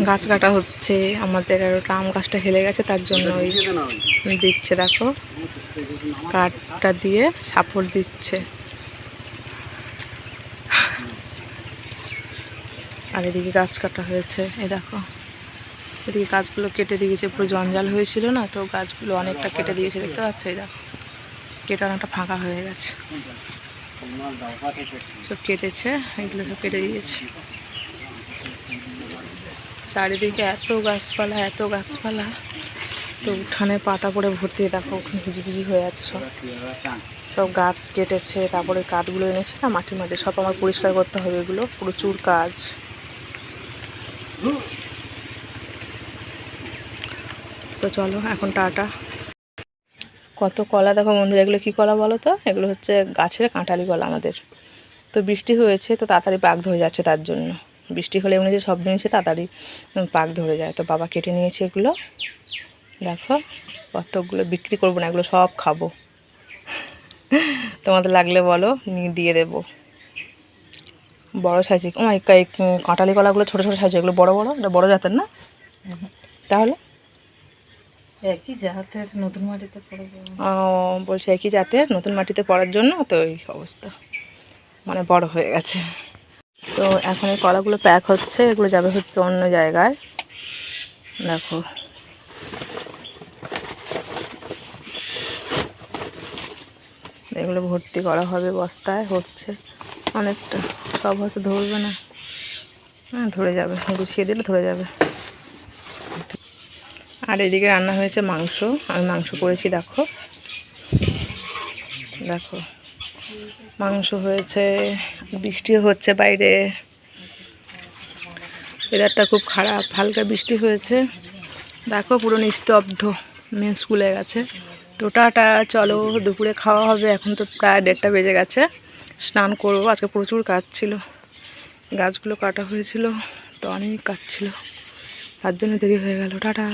গাছ কাটা হচ্ছে আমাদের, আর ওটা আম গাছটা হেলে গেছে তার জন্য ওই দিচ্ছে, দেখো কাঠটা দিয়ে সাপোর্ট দিচ্ছে। আর এদিকে গাছ কাটা হয়েছে, এই দেখো এদিকে গাছগুলো কেটে দিয়েছে, পুরো জঞ্জাল হয়েছিল না, তো গাছগুলো অনেকটা কেটে দিয়েছে, দেখতে পাচ্ছ, এই দেখো কেটে অনেকটা ফাঁকা হয়ে গেছে, সব কেটেছে, এগুলো সব কেটে দিয়েছে। চারিদিকে এত গাছপালা, এত গাছপালা, তো উঠানে পাতা পড়ে ভর্তি, দেখো ওখানে ভিজি হয়ে আছে সব, সব গাছ কেটেছে, তারপরে কাঠগুলো এনেছে না, মাটি সব আমার পরিষ্কার করতে হবে, এগুলো প্রচুর কাজ। তো চলো এখন টাটা। কত কলা দেখো বন্ধুরা, এগুলো কী কলা বলো তো? এগুলো হচ্ছে গাছের কাঁঠালি কলা আমাদের। তো বৃষ্টি হয়েছে তো তাড়াতাড়ি পাক ধরে যাচ্ছে, তার জন্য বৃষ্টি হলে এমনি যে সব জিনিসে তাড়াতাড়ি পাক ধরে যায়। তো বাবা কেটে নিয়েছে এগুলো, দেখো কতগুলো, বিক্রি করবো না, এগুলো সব খাবো। তোমাদের লাগলে বলো, নিয়ে দিয়ে দেবো। বড়ো সাইজে, এই কাঁঠালি কলাগুলো ছোটো ছোটো সাইজ, এগুলো বড়ো বড়ো, এটা বড়ো জাতের না? তাহলে একই জাতের, নতুন মাটিতে পড়ে যাবে। ও বলছে একই জাতের, নতুন মাটিতে পড়ার জন্য তো এই অবস্থা, মানে বড় হয়ে গেছে। তো এখন এই কলাগুলো প্যাক হচ্ছে, এগুলো যাবে হচ্ছে অন্য জায়গায়, দেখো এগুলো ভর্তি করা হবে বস্তায়, হচ্ছে অনেকটা, সব হয়তো ধরবে না, হ্যাঁ ধরে যাবে, গুছিয়ে দিলে ধরে যাবে। আর এদিকে রান্না হয়েছে মাংস, আমি মাংস করেছি, দেখো দেখো মাংস হয়েছে, বৃষ্টিও হচ্ছে বাইরে, ওয়েদারটা খুব খারাপ, হালকা বৃষ্টি হয়েছে, দেখো পুরো নিস্তব্ধ, মেয়ে স্কুলে গেছে। তো টাটা, চলো দুপুরে খাওয়া হবে, এখন তো প্রায় 1:30 বেজে গেছে, স্নান করবো, আজকে প্রচুর কাজ ছিল, গাছগুলো কাটা হয়েছিল তো অনেক কাজ ছিল, তার জন্য দেরি হয়ে গেল, টাটা।